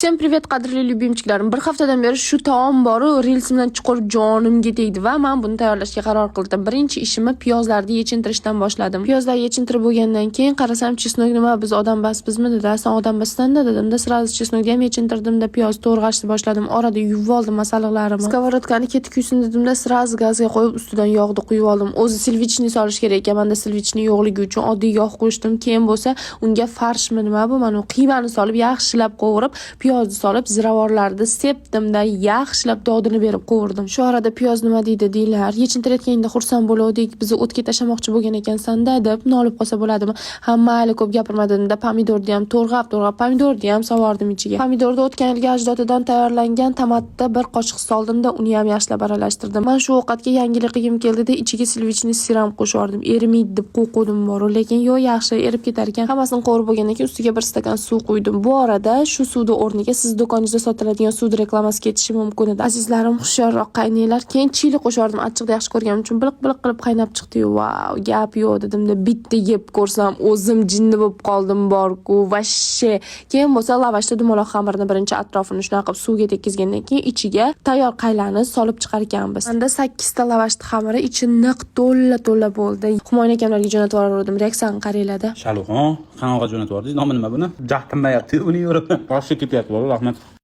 Всем привет, qadrli любимчиklarim. Bir haftadan beri shu taom boru relsimdan chuqur jonimga tegdi va men buni tayyorlashga qaror qildim. Birinchi ishimni piyozlarni yechintirishdan boshladim. Piyozlarni yechintirib bo'lgandan keyin qarasam, chesnok nima biz odambaspizmi dedi. Sen odambasdan-da dedim-da, sразу chesnokni ham yechintirdim-da, piyoz to'g'rashni boshladim. Orada yuvib oldim masalalarimni. Skоворodkani ketib kuysin dedim-da, sразу gazga qo'yib ustidan yog'ni quyib oldim. O'zi silvichni solish kerak ekan. Menda silvichni yo'qligi uchun oddiy yog' qo'shdim. Keyin bo'lsa, unga farshmi nima bu, mana qiymani solib yaxshilab qovurib, piyozni solib ziravorlarni sepdimda yaxshilab dodini berib qovurdim. Shu orada piyoz nima deydilar, yechintirayotganda xursand bo'ldik. Bizni o'tga tashlamoqchi bo'lgan ekansan-da deb nolib qolsa bo'ladimi? Ha mayli, ko'p gapirmadim-da, pomidorni ham to'rg'ab pomidorni ham sovordim ichiga. Pomidorni o'tgan yilgi ajdodidan tayyorlangan tomatni bir qoshiq soldim-da, uni ham yaxshilab aralashtirdim. Men shu ovqatga yangilik qilgim keldi-da, ichiga silvichni siram qo'shardim. Erimaydi deb qo'rqdim bor, lekin yo'q, yaxshi erib ketar ekan. Hammasini qovurib bo'lgandan keyin ustiga bir stakan suv quydim. Bu orada shu suvni o'rniga siz do'koningizda sotiladigan suvni reklamasi ketishi mumkin edi. Azizlarim, hushyorroq qaynanglar. Keyin chili qo'shardim. Achchiqni yaxshi ko'rganim uchun biliq-biliq qilib qaynab chiqdi-yu. Vau, gap yo'q dedim-da, bitta yeb ko'rsam o'zim jinni bo'lib qoldim bor-ku, vashshe. Keyin bo'lsa lavashda dumaloq xamirni birinchi atrofini shunaqa qilib suvga tekkizgandan keyin ichiga tayyor qaylani solib chiqar ekanmiz. Menda 8 ta lavashni xamiri ichi niq to'la bo'ldi. Humoyun akamlarga jo'natib yubordim. Reaksiyani qaranglar-da. Shaluxon, qanog'a jo'natib yubordingiz? Nomi nima buni? Jahtimmayapti, uni yo'rib. Boshi ketyapti, rahmat.